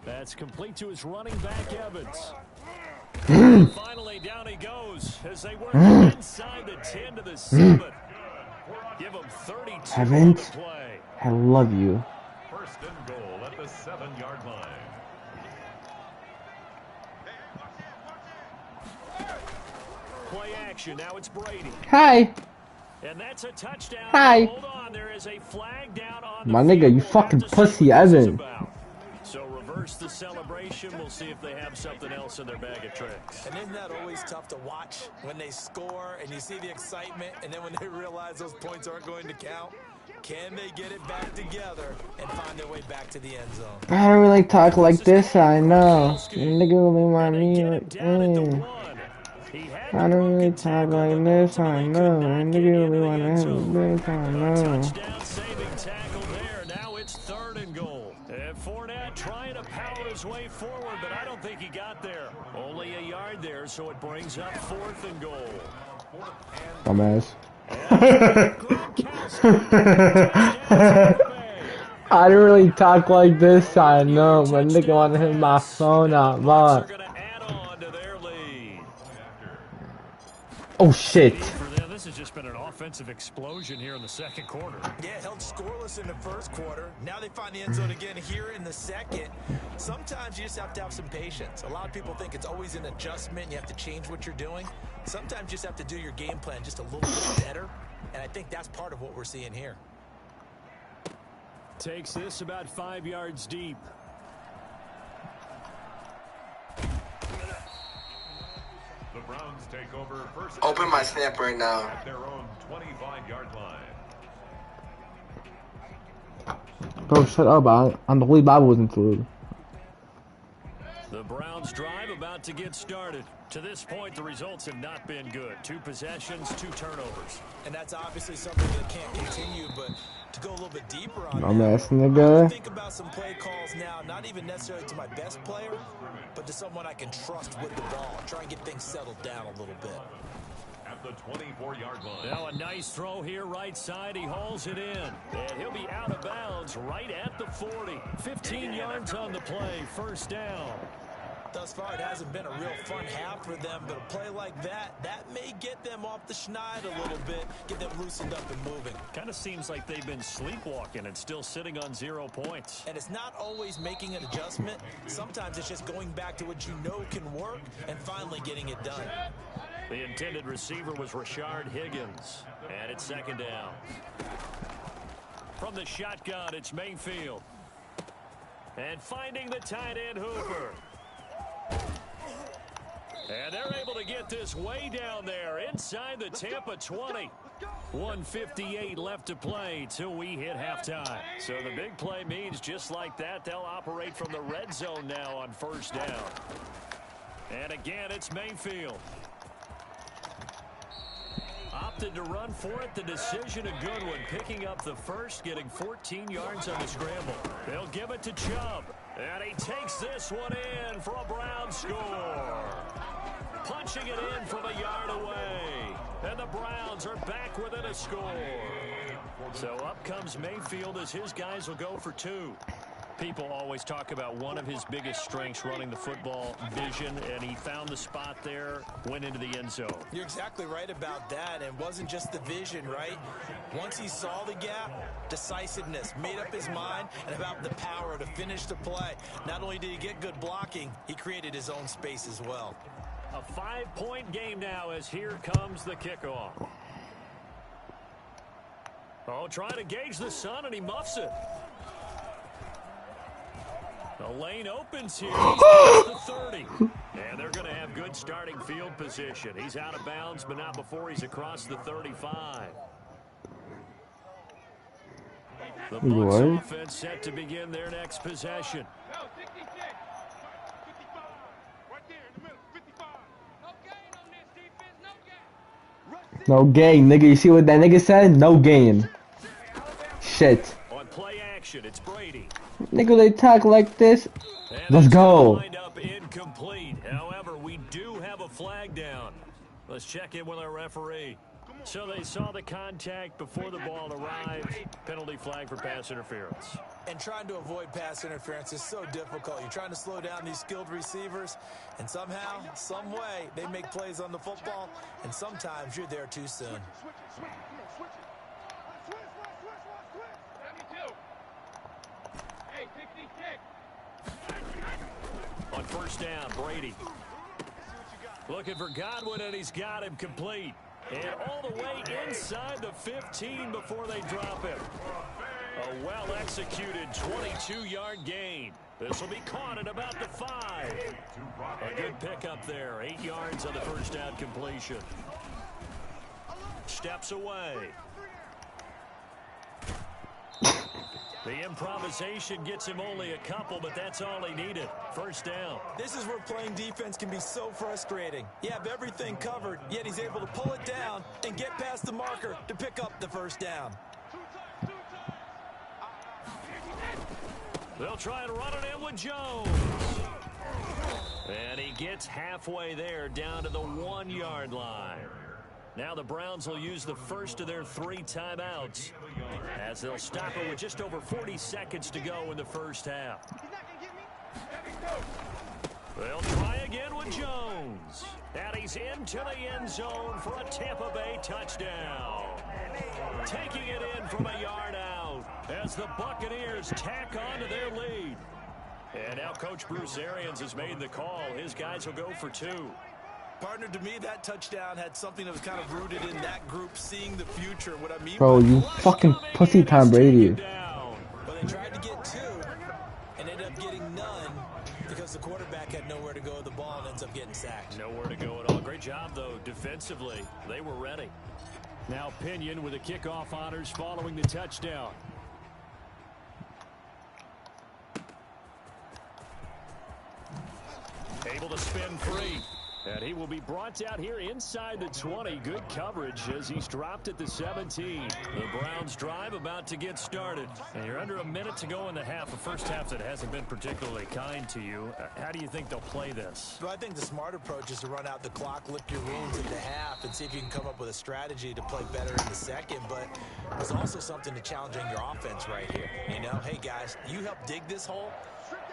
That's complete to his running back, Evans. Finally, down he goes as they work inside the 10 to the 7. Give him 32 on the play. I love you. 1st and goal at the 7-yard line. Play action. Now it's Brady. Hi. And that's a touchdown. Hi. Hold on. There is a flag down on the My nigga, field. you We'll fucking have to see pussy, what this is Evan. about. So reverse the celebration. We'll see if they have something else in their bag of tricks. And isn't that always tough to watch when they score and you see the excitement, and then when they realize those points aren't going to count? Can they get it back together and find their way back to the end zone? I don't really talk like this, I know. Nigga really want me like, I don't really talk like this, I know. Nigga really want to have this, I know. Touchdown saving tackle there. Now it's 3rd and goal. And Fournette trying to power his way forward, but I don't think he got there. Only a yard there, so it brings up 4th and goal. Dumbass. I don't really talk like this, I know, but nigga wanna hit my phone up, Bucks are but. going to add on to their lead. Oh shit. For them, this has just been an offensive explosion here in the second quarter. Yeah, held scoreless in the first quarter. Now they find the end zone again here in the second. Sometimes you just have to have some patience. A lot of people think it's always an adjustment. You have to change what you're doing. Sometimes you just have to do your game plan just a little bit better. And I think that's part of what we're seeing here. Takes this about 5 yards deep. The Browns take over first. Open my snap right now. At their own 25-yard line. Bro, shut up, I'm the Holy Bible was included. The Browns drive about to get started. To this point, the results have not been good. 2 possessions, 2 turnovers. And that's obviously something that can't continue, but to go a little bit deeper on I'm that, asking the guy. think about some play calls now, not even necessarily to my best player, but to someone I can trust with the ball. Try and get things settled down a little bit. At the 24-yard line. Now a nice throw here right side. He hauls it in. And he'll be out of bounds right at the 40. 15 yards on the play. First down. Thus far, it hasn't been a real fun half for them, but a play like that may get them off the schneid a little bit, get them loosened up and moving. Kind of seems like they've been sleepwalking and still sitting on 0 points. And it's not always making an adjustment. Sometimes it's just going back to what you know can work and finally getting it done. The intended receiver was Rashard Higgins. And it's second down. From the shotgun, it's Mayfield. And finding the tight end Hooper. And they're able to get this way down there inside the Tampa 20. 1:58 left to play till we hit halftime. So the big play means just like that, they'll operate from the red zone now on first down. And again, it's Mayfield. Opted to run for it. The decision a good one. Picking up the first, getting 14 yards on the scramble. They'll give it to Chubb. And he takes this one in for a Brown score. Punching it in from a yard away. And the Browns are back within a score. So up comes Mayfield as his guys will go for 2. People always talk about one of his biggest strengths running the football, vision, and he found the spot there, went into the end zone. You're exactly right about that, and it wasn't just the vision, right? Once he saw the gap, decisiveness, made up his mind, and about the power to finish the play. Not only did he get good blocking, he created his own space as well. A 5-point game now as here comes the kickoff. Oh, trying to gauge the sun, and he muffs it. The lane opens here. He's past the 30. And they're going to have good starting field position. He's out of bounds, but not before he's across the 35. The Bucs offense set to begin their next possession. No gain, nigga. You see what that nigga said? No gain. Shit. On play action, it's Brady. Nigga, they talk like this. Let's go. Wind up incomplete. However, we do have a flag down. Let's check in with our referee. So they saw the contact before the ball arrived. Penalty flag for pass interference. And trying to avoid pass interference is so difficult. You're trying to slow down these skilled receivers, and somehow, some way, they make plays on the football, and sometimes you're there too soon. On first down, Brady. Looking for Godwin, and he's got him complete. And all the way inside the 15 before they drop him. A well-executed 22-yard gain. This will be caught at about the 5. A good pickup there. 8 yards on the first down completion. Steps away. The improvisation gets him only a couple, but that's all he needed. First down. This is where playing defense can be so frustrating. You have everything covered, yet he's able to pull it down and get past the marker to pick up the first down. They'll try and run it in with Jones. And he gets halfway there down to the 1-yard line. Now the Browns will use the first of their 3 timeouts as they'll stop it with just over 40 seconds to go in the first half. They'll try again with Jones. And he's into the end zone for a Tampa Bay touchdown. Taking it in from a yard out as the Buccaneers tack on to their lead. And now Coach Bruce Arians has made the call. His guys will go for 2. Partner, to me, that touchdown had something that was kind of rooted in that group seeing the future. What I mean, Bro, you fucking pussy Tom Brady. But they tried to get 2 and ended up getting none because the quarterback had nowhere to go with the ball and ends up getting sacked. Nowhere to go at all. Great job, though, defensively. They were ready. Now Pinion with the kickoff honors following the touchdown. Able to spin free. And he will be brought out here inside the 20. Good coverage as he's dropped at the 17. The Browns drive about to get started. And you're under a minute to go in the half. A first half that hasn't been particularly kind to you. How do you think they'll play this? Well, I think the smart approach is to run out the clock, lick your wounds at the half, and see if you can come up with a strategy to play better in the second. But there's also something to challenging your offense right here. You know, hey, guys, you help dig this hole.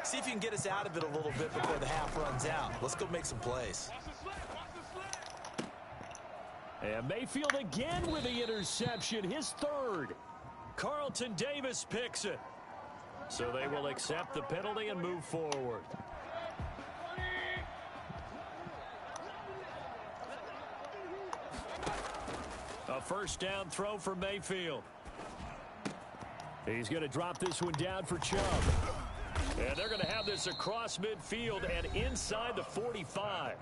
See if you can get us out of it a little bit before the half runs out. Let's go make some plays. And Mayfield again with the interception, his 3rd. Carlton Davis picks it. So they will accept the penalty and move forward. A first down throw for Mayfield. He's going to drop this one down for Chubb. And they're going to have this across midfield and inside the 45.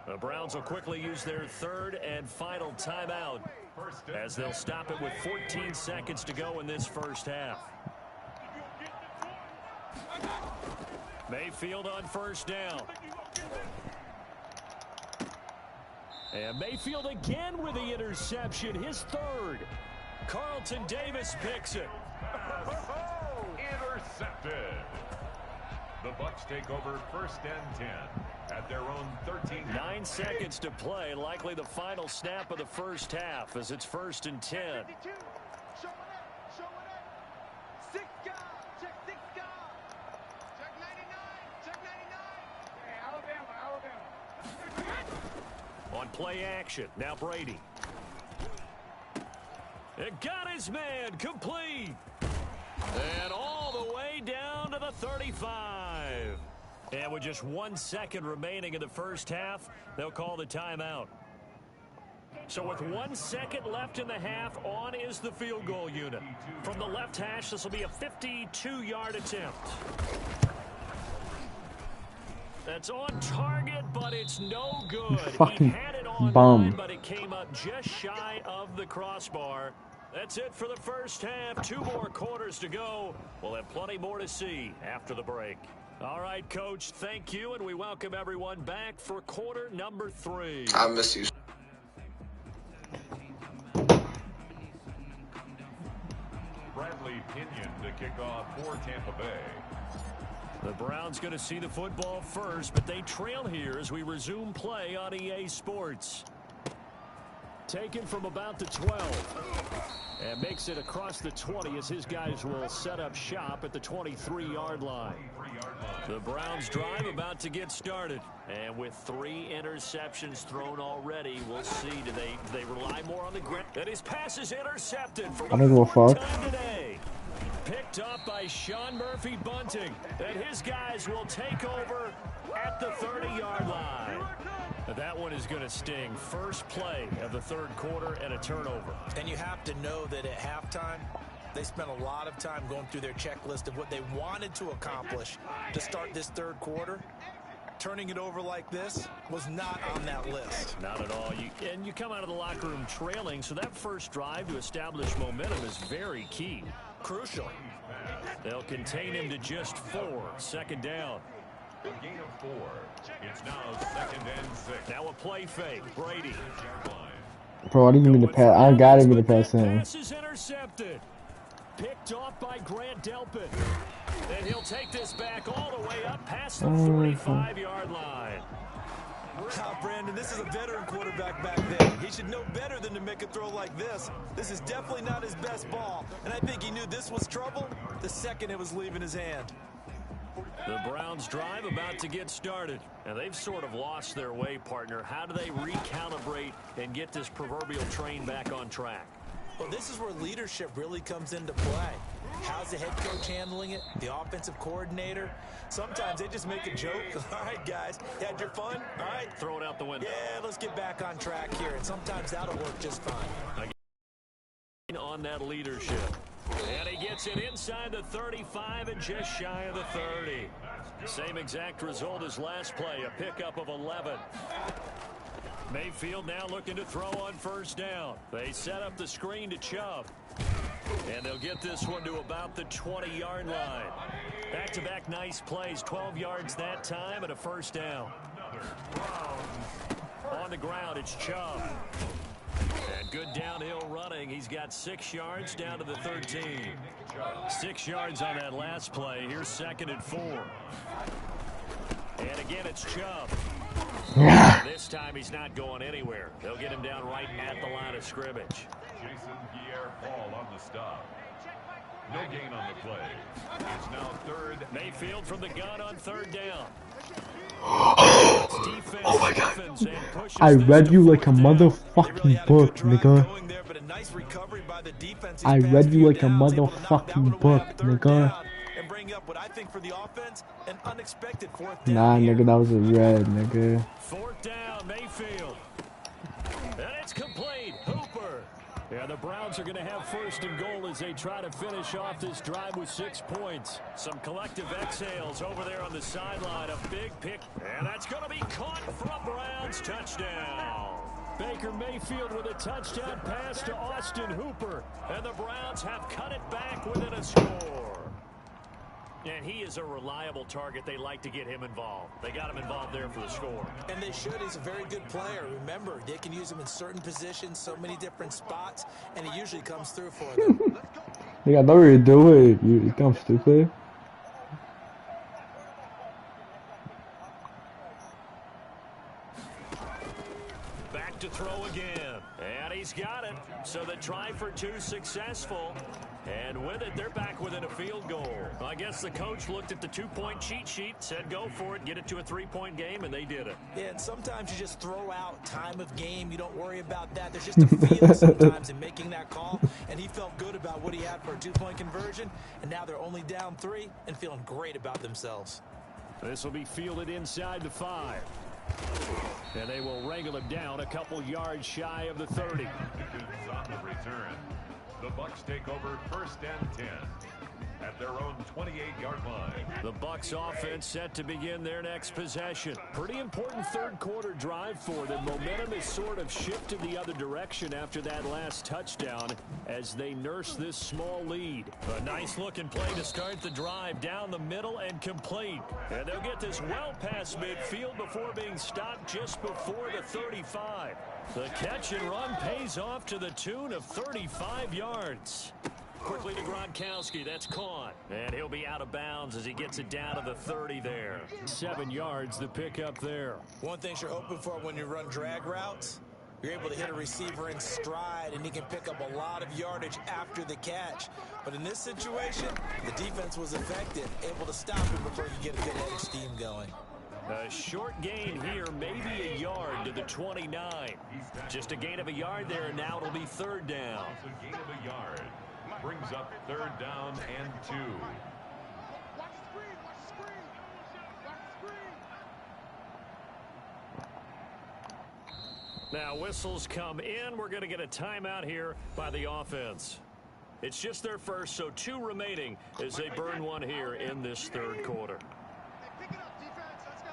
The Browns will quickly use their 3rd and final timeout as they'll stop it with 14 seconds to go in this first half. Mayfield on first down. And Mayfield again with the interception, his 3rd. Carlton Davis picks it. Intercepted. The Bucs take over 1st and 10 at their own 13. 9 seconds to play, likely the final snap of the first half as it's 1st and 10. On play action, now Brady. It got his man complete. And all the way down to the 35. And with just 1 second remaining in the first half, they'll call the timeout. So with 1 second left in the half, on is the field goal unit. From the left hash, this will be a 52-yard attempt. That's on target, but it's no good. Fucking he had it on bum. line, but it came up just shy of the crossbar. That's it for the first half. 2 more quarters to go. We'll have plenty more to see after the break. All right, Coach, thank you, and we welcome everyone back for quarter number 3. I miss you. Bradley Pinion to kick off for Tampa Bay. The Browns going to see the football first, but they trail here as we resume play on EA Sports. Taken from about the 12. And makes it across the 20 as his guys will set up shop at the 23-yard line. The Browns drive about to get started. And with 3 interceptions thrown already, we'll see. Do they rely more on the ground? And his pass is intercepted for I don't give a fuck. time today. Picked up by Sean Murphy Bunting. And his guys will take over at the 30-yard line. That one is going to sting. First play of the 3rd quarter and a turnover. And you have to know that at halftime, they spent a lot of time going through their checklist of what they wanted to accomplish to start this 3rd quarter. Turning it over like this was not on that list. Not at all. You come out of the locker room trailing, so that first drive to establish momentum is very key. Crucial. They'll contain him to just 4. 2nd down. A gain of 4. It's now 2nd and 6. Now a play fake. Brady. Bro, I didn't mean to pass. I gotta mean to pass him. Pass is intercepted. Picked off by Grant Delpit. And he'll take this back all the way up past the 45-yard line. Brandon, this is a veteran quarterback back there. He should know better than to make a throw like this. This is definitely not his best ball, and I think he knew this was trouble the second it was leaving his hand. The Browns drive about to get started, and they've sort of lost their way, partner. How do they recalibrate and get this proverbial train back on track? Well, this is where leadership really comes into play. How's the head coach handling it? The offensive coordinator? Sometimes they just make a joke. All right, guys, you had your fun? All right. Throw it out the window. Yeah, let's get back on track here, and sometimes that'll work just fine. On that leadership. And he gets it inside the 35 and just shy of the 30. Same exact result as last play, a pickup of 11. Mayfield now looking to throw on first down. They set up the screen to Chubb. And they'll get this one to about the 20-yard line. Back-to-back nice plays, 12 yards that time and a first down. On the ground, it's Chubb. And good downhill running. He's got 6 yards down to the 13. 6 yards on that last play. Here's 2nd and 4. And again, it's Chubb. This time he's not going anywhere. They'll get him down right at the line of scrimmage. Jason Pierre-Paul on the stop. No gain on the play. It's now 3rd. Mayfield from the gun on 3rd down. Oh my God. I read you like a motherfucking book, nigga. I read you like a motherfucking book, nigga. Nah, nigga, that was a red, nigga. 4th down, Mayfield. And it's complete. Hooper. Yeah, the Browns are going to have 1st and goal as they try to finish off this drive with 6 points. Some collective exhales over there on the sideline. A big pick. And that's going to be caught for a Browns touchdown. Baker Mayfield with a touchdown pass to Austin Hooper. And the Browns have cut it back within a score. And he is a reliable target. They like to get him involved. They got him involved there for the score. And they should. He's a very good player. Remember, they can use him in certain positions, so many different spots, and he usually comes through for them. Nigga, I know what you're doing. You come stupid. Back to throw again. And he's got it. So the try for 2 successful. And with it, they're back within a field goal. I guess the coach looked at the 2-point cheat sheet, said go for it, get it to a 3-point game, and they did it. Yeah, and sometimes you just throw out time of game. You don't worry about that. There's just a feel sometimes in making that call, and he felt good about what he had for a 2-point conversion, and now they're only down 3 and feeling great about themselves. This will be fielded inside the 5. And they will wrangle him down a couple yards shy of the 30. On the return. The Bucs take over 1st and 10 at their own 28-yard line. The Bucs offense set to begin their next possession. Pretty important 3rd quarter drive for them. Momentum has sort of shifted the other direction after that last touchdown as they nurse this small lead. A nice looking play to start the drive down the middle and complete. And they'll get this well past midfield before being stopped just before the 35. The catch and run pays off to the tune of 35 yards. Quickly to Gronkowski. That's caught. And he'll be out of bounds as he gets it down to the 30 there. 7 yards the pickup there. One thing you're hoping for when you run drag routes, you're able to hit a receiver in stride, and he can pick up a lot of yardage after the catch. But in this situation, the defense was effective, able to stop him before you get a good head of steam going. A short gain here, maybe a yard to the 29. Just a gain of a yard there, and now it'll be 3rd down. A gain of a yard brings up 3rd down and 2. Watch the screen, watch the screen. Watch the screen. Now whistles come in. We're going to get a timeout here by the offense. It's just their first, so 2 remaining as they burn one here in this 3rd quarter. Pick it up, defense. Let's go.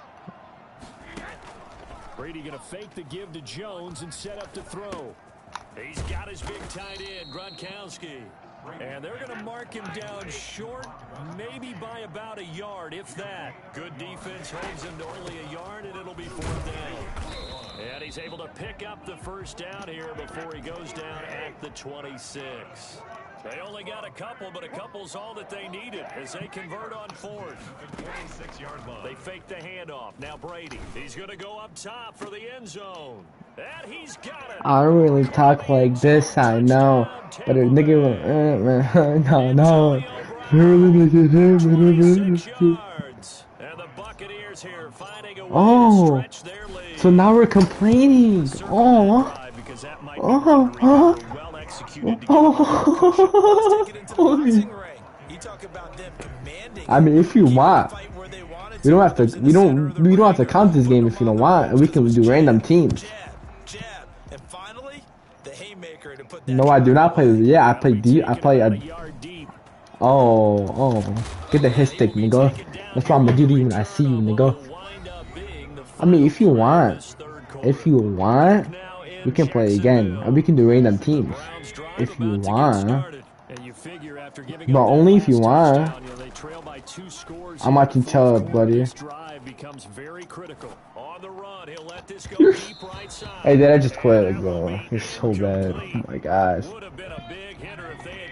Brady going to fake the give to Jones and set up to throw. He's got his big tight end, Gronkowski. And they're going to mark him down short, maybe by about a yard, if that. Good defense holds him to only a yard, and it'll be 4th down. And he's able to pick up the first down here before he goes down at the 26. They only got a couple, but a couple's all that they needed as they convert on fourth. 26-yard line. They fake the handoff. Now Brady. He's going to go up top for the end zone. And he's got it. I don't really talk like this, I know. But a nigga went, no. 26 yards. And the Buccaneers here finding a way to stretch their lead. So now we're complaining. Oh. I mean, if you want, we don't have to count this game if you don't want, and we can do random teams. No, I do not play. Yeah, I play deep. I play a. Oh, get the hit stick, nigga. That's what I'm gonna do to you when I see you, nigga. I mean, if you want, we can play again, and we can do random teams. If you want. But only if you want. I'm watching Chubb, buddy. Hey, did I just quit, bro? You're so bad. Oh my gosh.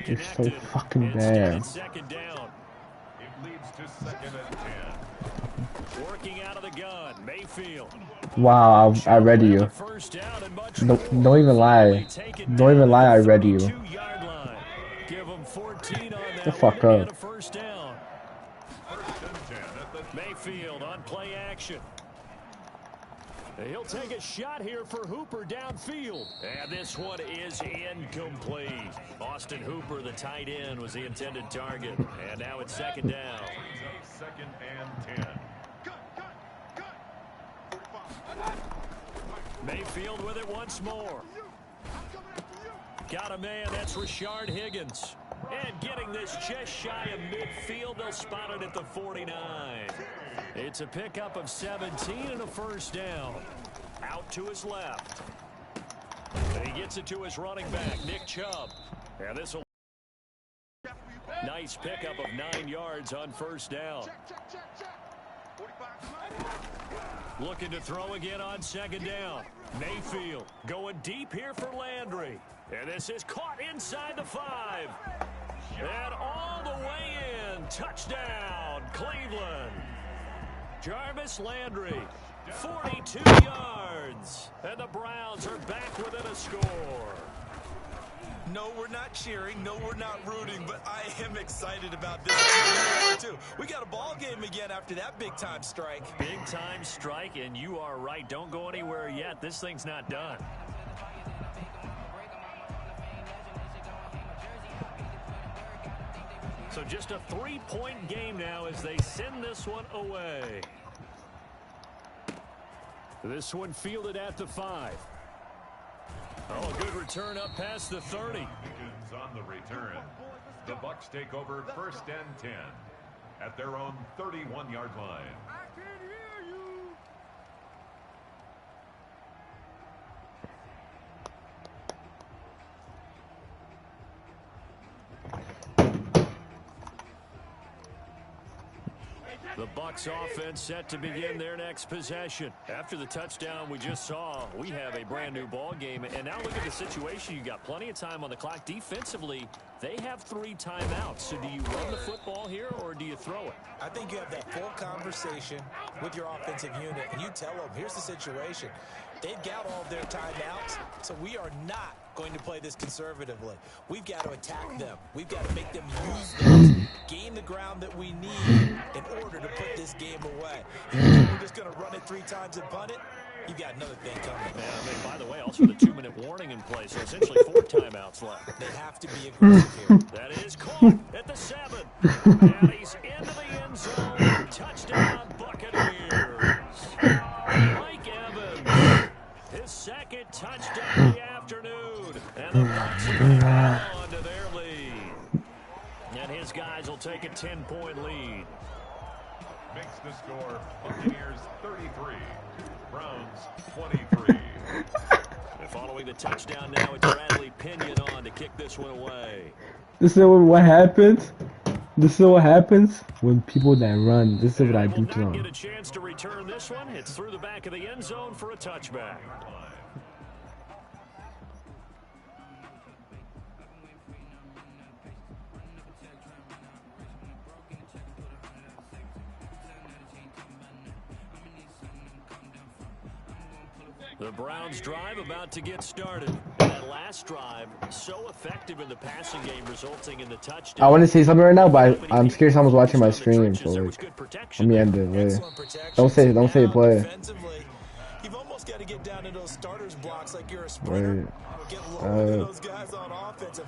You're so fucking bad. Wow, I read you. Don't even lie. Don't even lie, I read you. The fuck up. Mayfield on play action. He'll take a shot here for Hooper downfield. And this one is incomplete. Austin Hooper, the tight end, was the intended target. And now it's second down. Second and 10. Mayfield with it once more. Got a man, that's Rashard Higgins. And getting this just shy of midfield, they'll spot it at the 49. It's a pickup of 17 and a first down. Out to his left. And he gets it to his running back, Nick Chubb. And this will nice pickup of 9 yards on first down. Looking to throw again on second down. Mayfield going deep here for Landry. And this is caught inside the 5. And all the way in. Touchdown, Cleveland. Jarvis Landry, 42 yards. And the Browns are back within a score. No, we're not cheering. No, we're not rooting. But I am excited about this too. We got a ball game again after that big-time strike. Big-time strike, and you are right. Don't go anywhere yet. This thing's not done. So just a 3-point game now as they send this one away. This one fielded at the 5. Oh, a good return up past the 30. On the return, the Bucs take over first and 10 at their own 31-yard line. I can hear you. The Bucs offense set to begin their next possession. After the touchdown we just saw, we have a brand new ball game. And now look at the situation. You got plenty of time on the clock. Defensively, they have 3 timeouts. So do you run the football here or do you throw it? I think you have that full conversation with your offensive unit, and you tell them, here's the situation. They've got all of their timeouts, so we are not going to play this conservatively. We've got to attack them. We've got to make them use this, gain the ground that we need in order to put this game away. If we're just going to run it 3 times and punt it, you've got another thing coming. Yeah, I mean, by the way, also the 2-minute warning in place, so essentially 4 timeouts left. They have to be aggressive here. That is caught at the 7. And he's into the end zone. Touchdown, Buccaneers. Mike Evans, his second touchdown of the afternoon. And the Bucs are on to their lead. And his guys will take a 10-point lead. Makes the score Buccaneers 33, Browns 23. And following the touchdown now, it's Bradley Pinion on to kick this one away. This is what happens? This is what happens when people that run. This is what I Will do not to get them. a chance to return this one. It's through the back of the end zone for a touchback. The Browns drive about to get started. That last drive, so effective in the passing game, resulting in the touchdown. I want to say something right now, but I'm scared someone's watching my stream, so like, let me end it. Wait. Don't say play. You've almost got to get down to those starters blocks like you're a sprinter. Wait. Get low to those guys on offense.